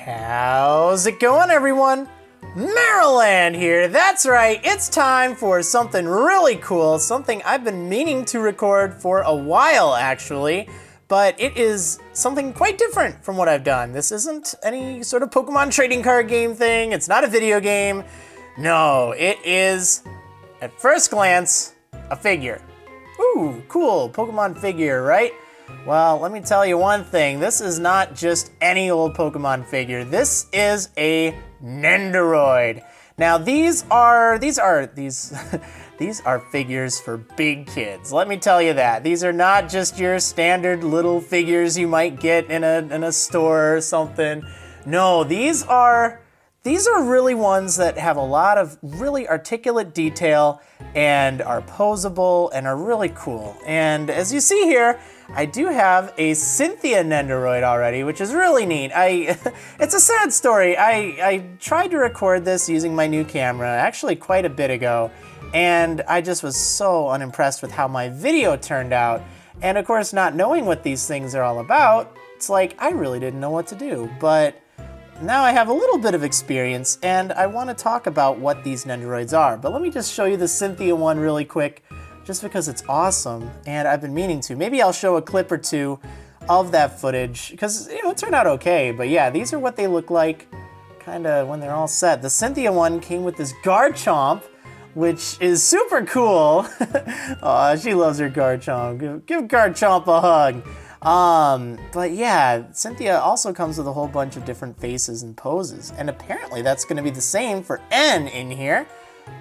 How's it going, everyone? Marriland here. That's right, it's time for something really cool, something I've been meaning to record for a while, actually, but it is something quite different from what I've done. This isn't any sort of Pokemon trading card game thing. It's not a video game. No, it is, at first glance, a figure. Ooh, cool, Pokemon figure, right? Well, let me tell you one thing. This is not just any old Pokemon figure. This is a Nendoroid. Now, these are figures for big kids. Let me tell you that. These are not just your standard little figures you might get in a store or something. No, these are really ones that have a lot of really articulate detail and are posable and are really cool. And as you see here, I do have a Cynthia Nendoroid already, which is really neat. It's a sad story. I tried to record this using my new camera, actually quite a bit ago, and I just was so unimpressed with how my video turned out. And of course, not knowing what these things are all about, it's like I really didn't know what to do. But now I have a little bit of experience, and I want to talk about what these Nendoroids are. But let me just show you the Cynthia one really quick, just because it's awesome, and I've been meaning to. Maybe I'll show a clip or two of that footage, because it turned out okay. But yeah, these are what they look like kind of when they're all set. The Cynthia one came with this Garchomp, which is super cool. Aw, she loves her Garchomp. Give Garchomp a hug. But yeah, Cynthia also comes with a whole bunch of different faces and poses, and apparently that's going to be the same for N in here,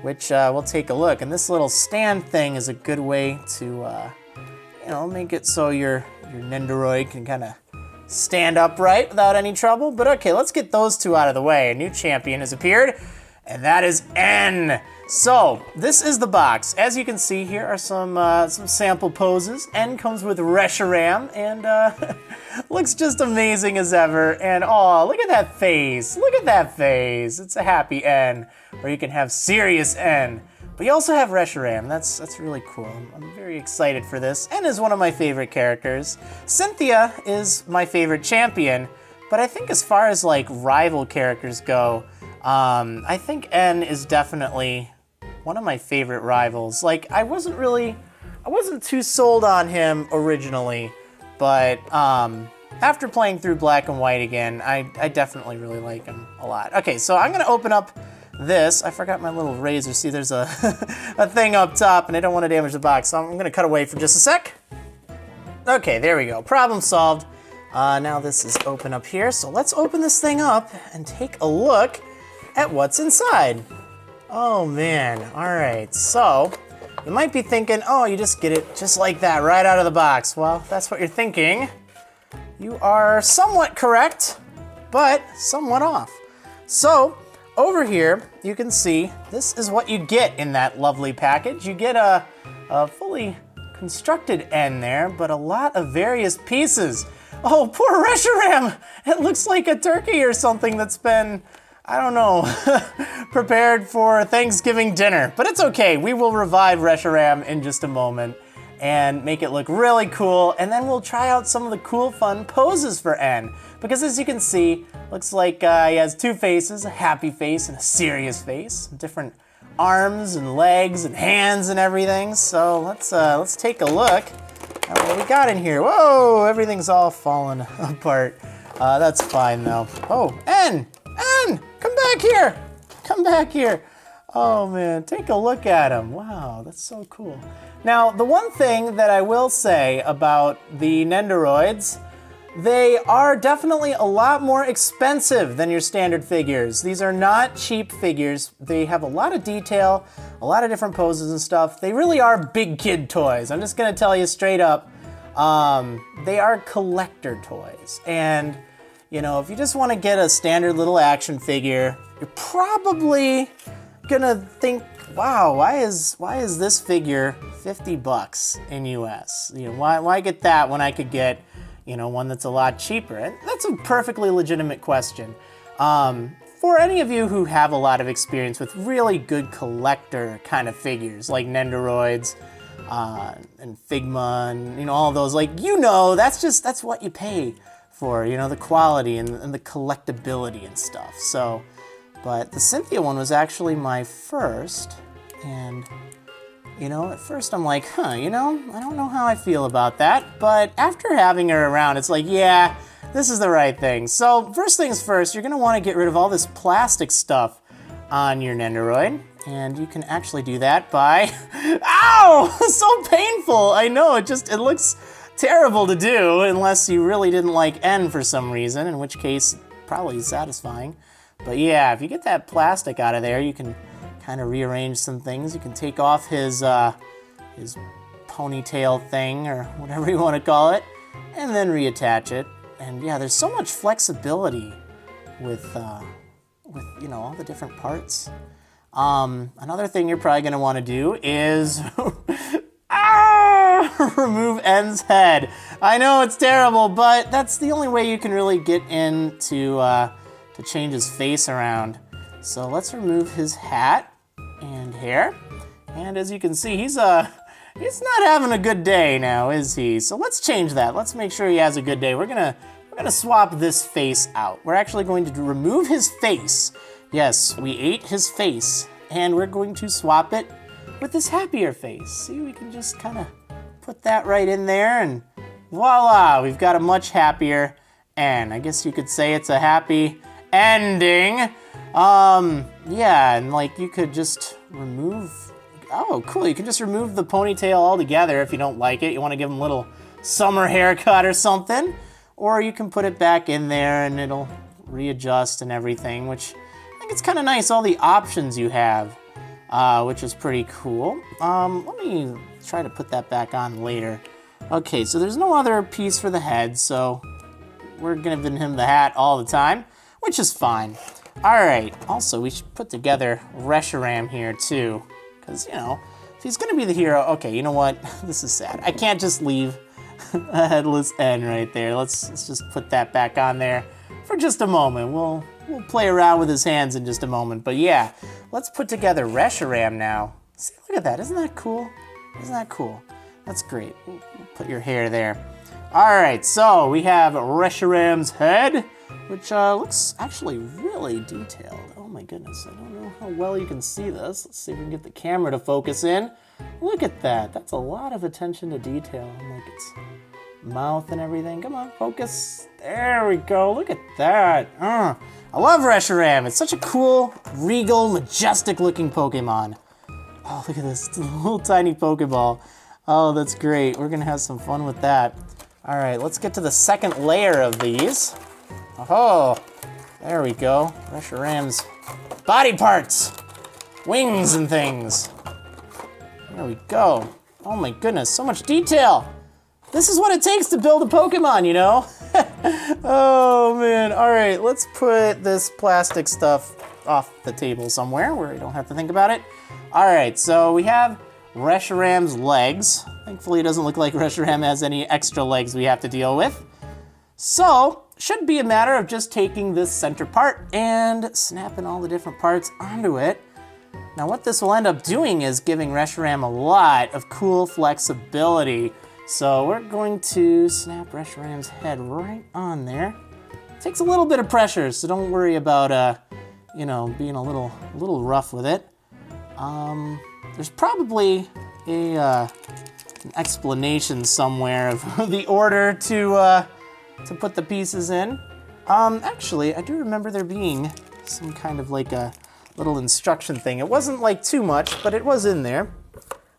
which we'll take a look. And this little stand thing is a good way to, make it so your Nendoroid can kind of stand upright without any trouble. But okay, let's get those two out of the way. A new champion has appeared, and that is N. So this is the box. As you can see, here are some sample poses. N comes with Reshiram, and looks just amazing as ever. And oh, look at that face! Look at that face! It's a happy N, or you can have serious N. But you also have Reshiram. That's really cool. I'm very excited for this. N is one of my favorite characters. Cynthia is my favorite champion, but I think as far as like rival characters go, I think N is definitely one of my favorite rivals. Like, I wasn't too sold on him originally, but after playing through Black and White again, I definitely really like him a lot. Okay, so I'm gonna open up this. I forgot my little razor. See, there's a, a thing up top, and I don't want to damage the box, so I'm gonna cut away for just a sec. Okay, there we go. Problem solved. Now this is open up here, so let's open this thing up and take a look at what's inside. Oh man, all right, so you might be thinking, oh, you just get it just like that, right out of the box. Well, if that's what you're thinking, you are somewhat correct, but somewhat off. So over here, you can see this is what you get in that lovely package. You get a fully constructed N there, but a lot of various pieces. Oh, poor Reshiram! It looks like a turkey or something that's been, I don't know, prepared for Thanksgiving dinner. But it's okay, we will revive Reshiram in just a moment and make it look really cool, and then we'll try out some of the cool, fun poses for N. Because as you can see, looks like he has two faces, a happy face and a serious face, different arms and legs and hands and everything. So let's take a look at what we got in here. Whoa, everything's all falling apart. That's fine though. Oh, N! Come back here! Come back here! Oh man, take a look at him. Wow, that's so cool. Now, the one thing that I will say about the Nendoroids, they are definitely a lot more expensive than your standard figures. These are not cheap figures. They have a lot of detail, a lot of different poses and stuff. They really are big kid toys. I'm just gonna tell you straight up, they are collector toys. And if you just want to get a standard little action figure, you're probably gonna think, wow, why is this figure $50 in US? Why get that when I could get, one that's a lot cheaper? And that's a perfectly legitimate question. For any of you who have a lot of experience with really good collector kind of figures, like Nendoroids, and Figma, and all those, that's what you pay for, you know, the quality and the collectability and stuff. So, but the Cynthia one was actually my first, and you know, at first I'm like, you know, I don't know how I feel about that, but after having her around, it's like, yeah, this is the right thing. So first things first, you're gonna wanna get rid of all this plastic stuff on your Nendoroid, and you can actually do that by, ow, so painful. I know, it looks terrible to do unless you really didn't like N for some reason, in which case, probably satisfying. But yeah, if you get that plastic out of there, you can kind of rearrange some things. You can take off his ponytail thing, or whatever you want to call it, and then reattach it. And yeah, there's so much flexibility with you know, all the different parts. Another thing you're probably going to want to do is remove N's head. I know it's terrible, but that's the only way you can really get in to change his face around. So let's remove his hat and hair. And as you can see, he's not having a good day now, is he? So let's change that. Let's make sure he has a good day. We're gonna swap this face out. We're actually going to remove his face. Yes, we ate his face, and we're going to swap it with this happier face. See, we can just kind of put that right in there, and voila, we've got a much happier N. I guess you could say it's a happy ending. Yeah, and like you could just remove, oh cool, you can just remove the ponytail altogether if you don't like it. You want to give him a little summer haircut or something, or you can put it back in there and it'll readjust and everything, which I think it's kind of nice, all the options you have, which is pretty cool. Let me try to put that back on later. Okay, so there's no other piece for the head, so we're giving him the hat all the time, which is fine. All right, also we should put together Reshiram here too, because, you know, if he's gonna be the hero, okay, you know what, this is sad. I can't just leave a headless N right there. Let's just put that back on there for just a moment. We'll play around with his hands in just a moment, but yeah, let's put together Reshiram now. See, look at that, isn't that cool? Isn't that cool? That's great. We'll put your hair there. All right, so we have Reshiram's head, which looks actually really detailed. Oh my goodness, I don't know how well you can see this. Let's see if we can get the camera to focus in. Look at that, that's a lot of attention to detail. Like its mouth and everything. Come on, focus. There we go, look at that. I love Reshiram. It's such a cool, regal, majestic looking Pokemon. Oh, look at this, it's a little tiny Pokeball. Oh, that's great, we're gonna have some fun with that. All right, let's get to the second layer of these. Oh, there we go. Reshiram's body parts, wings and things. There we go. Oh my goodness, so much detail. This is what it takes to build a Pokemon, you know? Oh man, all right, let's put this plastic stuff off the table somewhere where I don't have to think about it. All right, so we have Reshiram's legs. Thankfully, it doesn't look like Reshiram has any extra legs we have to deal with. So, should be a matter of just taking this center part and snapping all the different parts onto it. Now, what this will end up doing is giving Reshiram a lot of cool flexibility. So, we're going to snap Reshiram's head right on there. It takes a little bit of pressure, so don't worry about, you know, being a little rough with it. There's probably an explanation somewhere of the order to put the pieces in. Actually, I do remember there being some kind of like a little instruction thing. It wasn't like too much, but it was in there.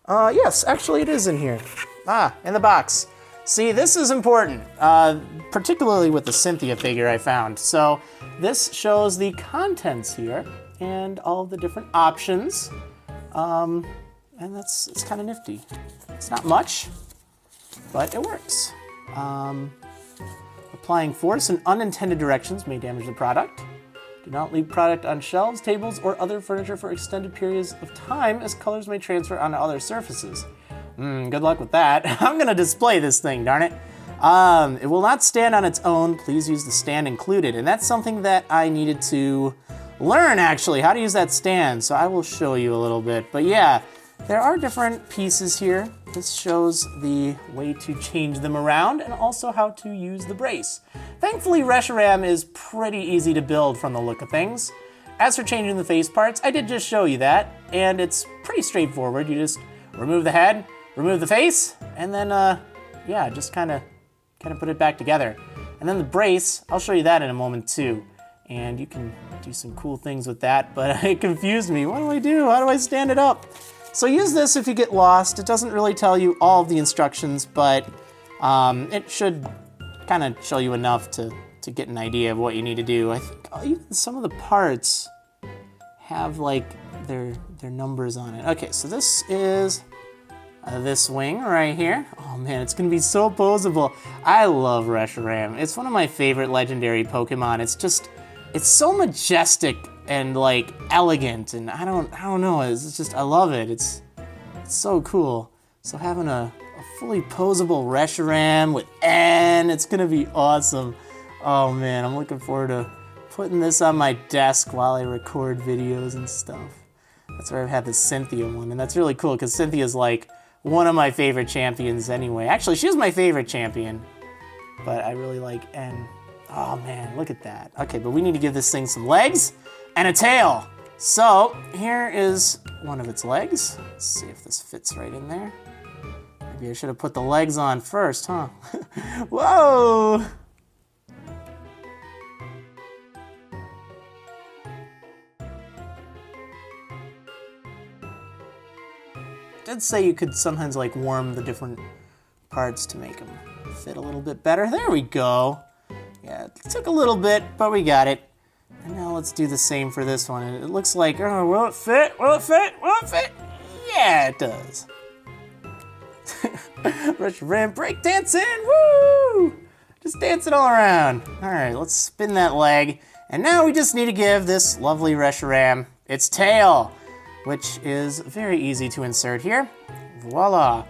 Yes, actually it is in here. In the box. See, this is important, particularly with the Cynthia figure I found. So this shows the contents here and all the different options. And it's kind of nifty. It's not much, but it works. Applying force in unintended directions may damage the product. Do not leave product on shelves, tables, or other furniture for extended periods of time, as colors may transfer onto other surfaces. Good luck with that. I'm gonna display this thing, darn it. It will not stand on its own. Please use the stand included. And that's something that I needed to learn, actually, how to use that stand. So I will show you a little bit. But yeah, there are different pieces here this shows the way to change them around and also how to use the brace. Thankfully, Reshiram is pretty easy to build from the look of things. As for changing the face parts, I did just show you that, and it's pretty straightforward. You just remove the head, remove the face, and then, yeah, just kind of put it back together. And then the brace, I'll show you that in a moment too. And you can do some cool things with that, but it confused me. What do I do? How do I stand it up? So use this if you get lost. It doesn't really tell you all of the instructions, but it should kind of show you enough to get an idea of what you need to do. I think even some of the parts have like their numbers on it. Okay, so this is this wing right here. Oh man, it's gonna be so poseable. I love Reshiram. It's one of my favorite legendary Pokemon. It's so majestic and like elegant, and I don't know. It's just, I love it. It's so cool. So having a fully poseable Reshiram with N, it's gonna be awesome. Oh man, I'm looking forward to putting this on my desk while I record videos and stuff. That's where I've had the Cynthia one, and that's really cool because Cynthia's like one of my favorite champions anyway. Actually, she's my favorite champion, but I really like N. Oh man, look at that. Okay, but we need to give this thing some legs and a tail. So here is one of its legs. Let's see if this fits right in there. Maybe I should have put the legs on first, huh? Whoa! Did say you could sometimes like warm the different parts to make them fit a little bit better. There we go. Yeah, it took a little bit, but we got it. And now let's do the same for this one. And it looks like, oh, will it fit? Will it fit? Will it fit? Yeah, it does. Reshiram breakdancing, woo! Just dancing all around. All right, let's spin that leg. And now we just need to give this lovely Reshiram its tail, which is very easy to insert here. Voila.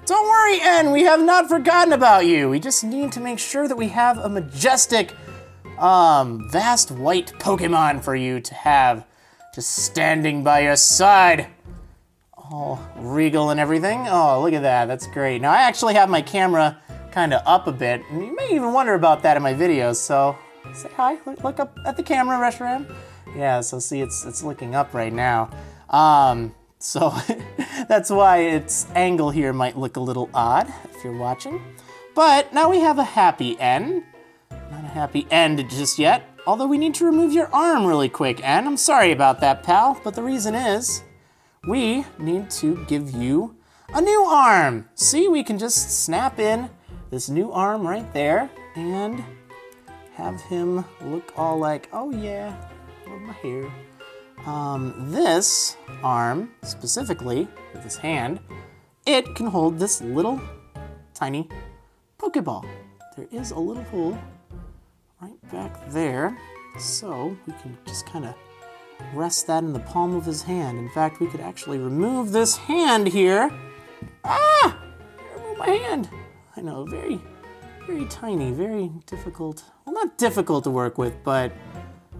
Don't worry, N, we have not forgotten about you. We just need to make sure that we have a majestic, vast white Pokemon for you to have just standing by your side. All regal and everything. Oh, look at that, that's great. Now I actually have my camera kind of up a bit, and you may even wonder about that in my videos, so say hi, look up at the camera, Reshiram. Yeah, so see, it's looking up right now. So that's why its angle here might look a little odd if you're watching. But now we have a happy N. Not a happy end just yet, although we need to remove your arm really quick, N. I'm sorry about that, pal, but the reason is we need to give you a new arm. See, we can just snap in this new arm right there and have him look all like, oh yeah, I love my hair. This arm, specifically, with this hand, it can hold this little tiny Pokeball. There is a little hole right back there, so we can just kind of rest that in the palm of his hand. In fact, we could actually remove this hand here. Ah! Remove my hand. I know, very, very tiny, very difficult. Well, not difficult to work with, but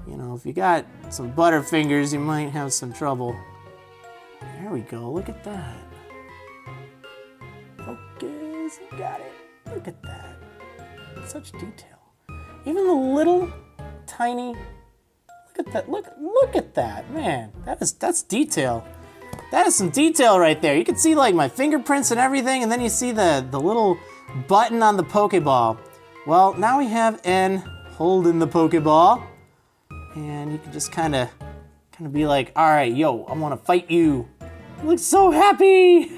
you know, if you got some butterfingers, you might have some trouble. There we go, look at that. Focus, you got it. Look at that. Such detail. Even the little, tiny, look at that, look at that, man. That's detail. That is some detail right there. You can see like my fingerprints and everything, and then you see the little button on the Pokeball. Well, now we have N holding the Pokeball. And you can just kind of be like, all right, yo, I want to fight you. You look so happy.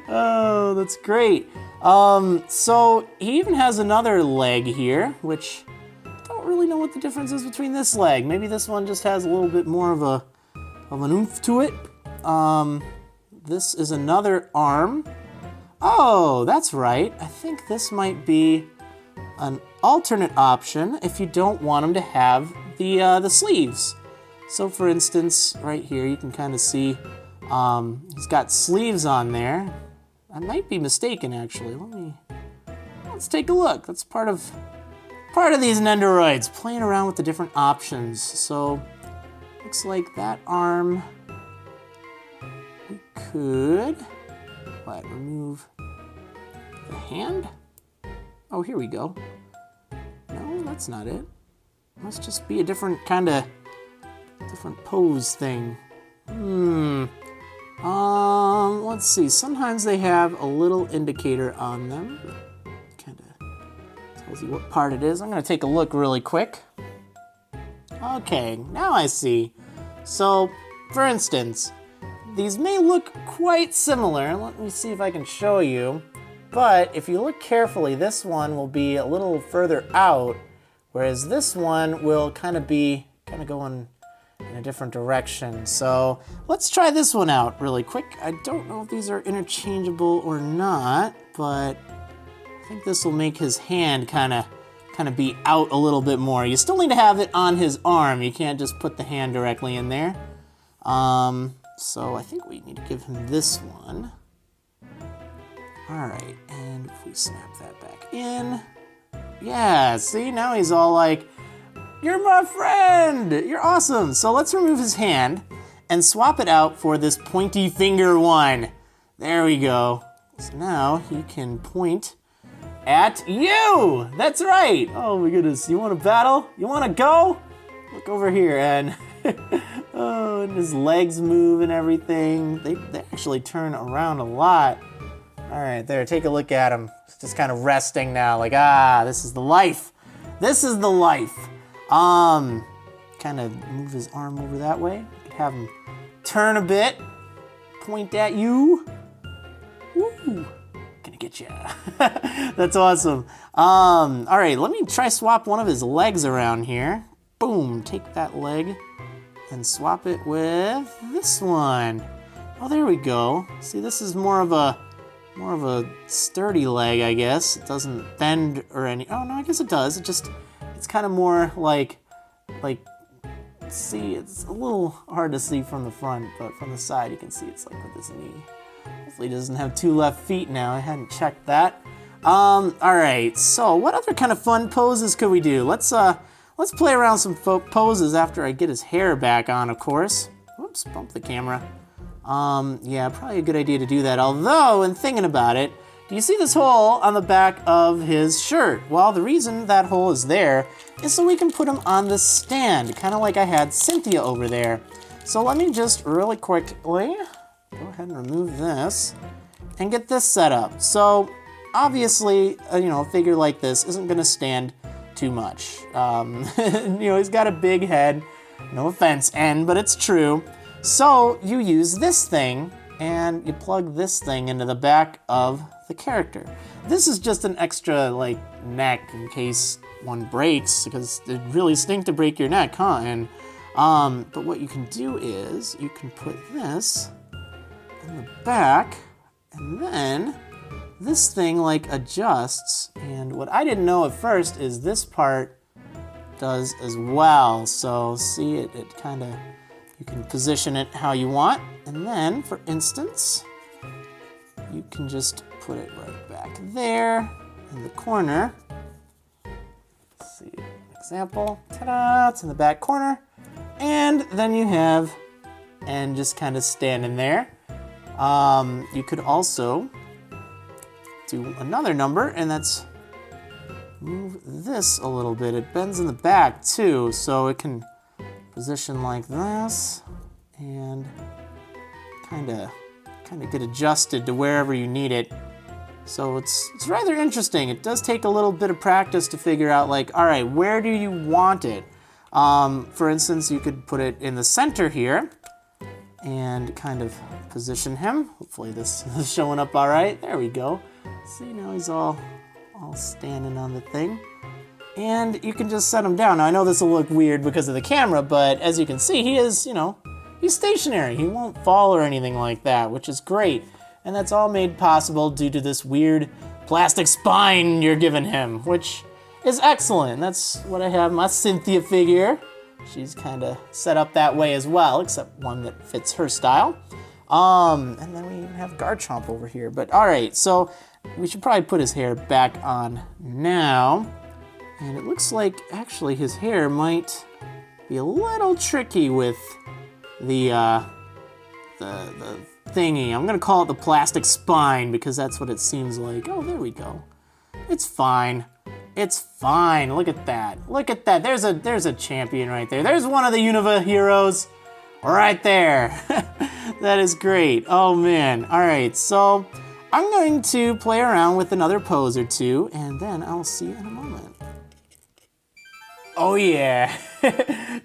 Oh, that's great. So he even has another leg here, which I don't really know what the difference is between this leg. Maybe this one just has a little bit more of an oomph to it. This is another arm. Oh, that's right. I think this might be an alternate option if you don't want him to have the sleeves. So for instance, right here, you can kind of see he's got sleeves on there. I might be mistaken, actually. Let's take a look. That's part of these Nendoroids, playing around with the different options. So looks like that arm we could what, remove the hand? Oh, here we go. No, that's not it. Must just be a different kind of, different pose thing. Let's see. Sometimes they have a little indicator on them. Kind of tells you what part it is. I'm going to take a look really quick. Okay, now I see. So, for instance, these may look quite similar. Let me see if I can show you. But if you look carefully, this one will be a little further out, whereas this one will kind of be going in a different direction. So let's try this one out really quick. I don't know if these are interchangeable or not, but I think this will make his hand kind of be out a little bit more. You still need to have it on his arm. You can't just put the hand directly in there. So I think we need to give him this one. All right, and if we snap that back in, yeah, see, now he's all like, "You're my friend, you're awesome." So let's remove his hand and swap it out for this pointy finger one. There we go. So now he can point at you. That's right. Oh my goodness, you want to battle? You want to go? Look over here, and oh, and his legs move and everything. They actually turn around a lot. All right, there, take a look at him. He's just kind of resting now, like, this is the life. This is the life. Kind of move his arm over that way. You could have him turn a bit, point at you. Woo, gonna get you. That's awesome. All right, let me try swap one of his legs around here. Boom, take that leg and swap it with this one. Oh, there we go. See, this is more of a sturdy leg, I guess. It doesn't bend or any. Oh no, I guess it does. It's kind of more like, see, it's a little hard to see from the front, but from the side you can see it's like with his knee. Hopefully he doesn't have 2 left feet now. I hadn't checked that. All right. So what other kind of fun poses could we do? Let's play around some poses after I get his hair back on, of course. Whoops, bump the camera. Yeah, probably a good idea to do that. Although, in thinking about it, do you see this hole on the back of his shirt? Well, the reason that hole is there is so we can put him on the stand, kind of like I had Cynthia over there. So let me just really quickly go ahead and remove this and get this set up. So obviously, a figure like this isn't going to stand too much. He's got a big head. No offense, N, but it's true. So you use this thing and you plug this thing into the back of the character. This is just an extra neck in case one breaks, because it really stink to break your neck, huh? And but what you can do is you can put this in the back, and then this thing adjusts. And what I didn't know at first is this part does as well. So see, it kind of, you can position it how you want. And then, for instance, you can just put it right back there in the corner. Let's see, an example. Ta-da! It's in the back corner. And then you have N just kind of standing there. You could also do another number, and that's move this a little bit. It bends in the back too, so it can position like this and kind of get adjusted to wherever you need it. So it's rather interesting. It does take a little bit of practice to figure out all right, where do you want it? For instance, you could put it in the center here and kind of position him. Hopefully this is showing up all right. There we go. See, now he's all standing on the thing. And you can just set him down. Now, I know this will look weird because of the camera, but as you can see, he is, he's stationary. He won't fall or anything like that, which is great. And that's all made possible due to this weird plastic spine you're giving him, which is excellent. That's what I have my Cynthia figure. She's kind of set up that way as well, except one that fits her style. And then we even have Garchomp over here. But all right, so we should probably put his hair back on now. And it looks like actually his hair might be a little tricky with the thingy. I'm gonna call it the plastic spine because that's what it seems like. Oh, there we go. It's fine. It's fine. Look at that. Look at that. There's a champion right there. There's one of the Unova heroes right there. That is great. Oh man. All right, so I'm going to play around with another pose or two, and then I'll see you in a moment. Oh yeah.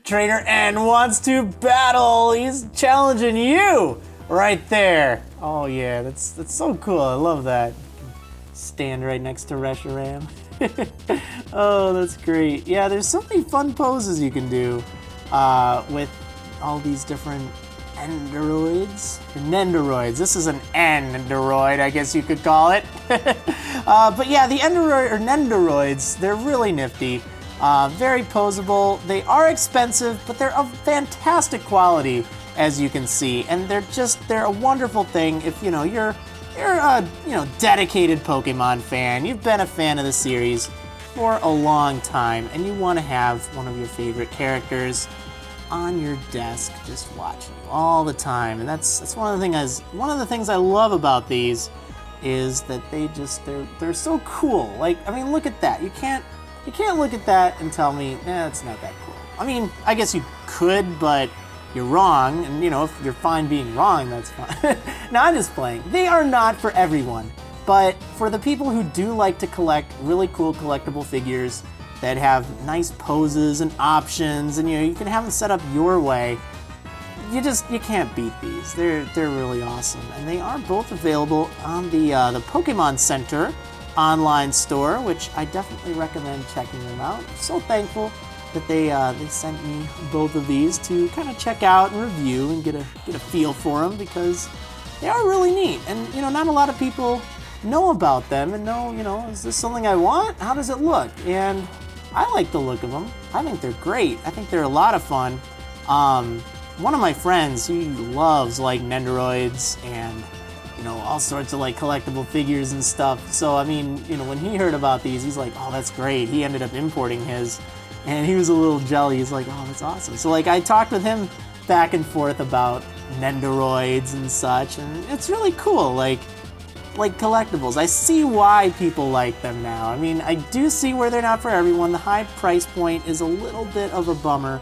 Trainer N wants to battle. He's challenging you right there. Oh yeah, that's so cool. I love that. Stand right next to Reshiram. Oh, that's great. Yeah, there's so many fun poses you can do with all these different Nendoroids. Nendoroids. This is an Nendoroid, I guess you could call it. But yeah, the Nendoroids, they're really nifty. Very posable. They are expensive, but they're of fantastic quality, as you can see. And they're a wonderful thing if, you're a dedicated Pokemon fan. You've been a fan of the series for a long time, and you want to have one of your favorite characters on your desk just watching you all the time. And that's one of the things I love about these is that they're so cool. Like, I mean, look at that. You can't look at that and tell me, it's not that cool. I mean, I guess you could, but you're wrong, and if you're fine being wrong, that's fine. No, I'm just playing. They are not for everyone, but for the people who do like to collect really cool collectible figures that have nice poses and options, and you can have them set up your way, you can't beat these. They're really awesome, and they are both available on the Pokemon Center online store, which I definitely recommend checking them out. I'm so thankful that they sent me both of these to kind of check out and review and get a feel for them, because they are really neat. And not a lot of people know about them and know, is this something I want? How does it look? And I like the look of them. I think they're great. I think they're a lot of fun. One of my friends, he loves like Nendoroids and all sorts of like collectible figures and stuff. So I mean, when he heard about these, he's like, oh, that's great. He ended up importing his. And he was a little jelly. He's like, oh, that's awesome. So like I talked with him back and forth about Nendoroids and such, and it's really cool, like collectibles. I see why people like them now. I mean, I do see where they're not for everyone. The high price point is a little bit of a bummer,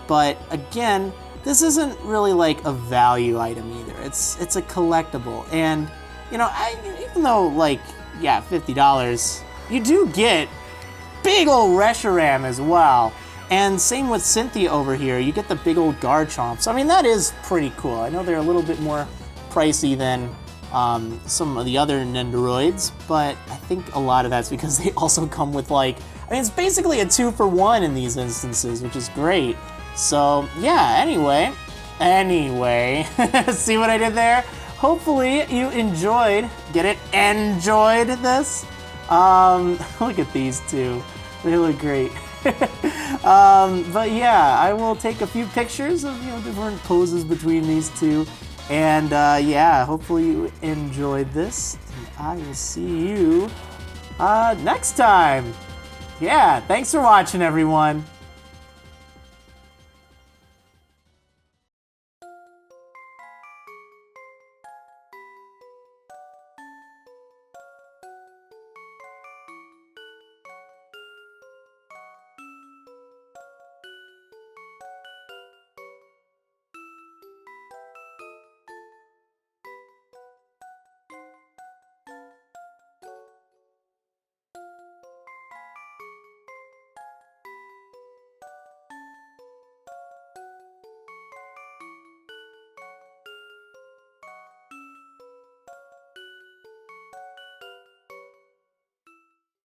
but again, this isn't really like a value item either. It's a collectible, and even though like, yeah, $50, you do get big old Reshiram as well. And same with Cynthia over here. You get the big old Garchomp. So I mean, that is pretty cool. I know they're a little bit more pricey than some of the other Nendoroids, but I think a lot of that's because they also come with it's basically a 2-for-1 in these instances, which is great. So yeah, anyway, see what I did there? Hopefully you enjoyed this. Look at these two. They look great. But yeah, I will take a few pictures of different poses between these two. And yeah, hopefully you enjoyed this. And I will see you next time. Yeah, thanks for watching, everyone.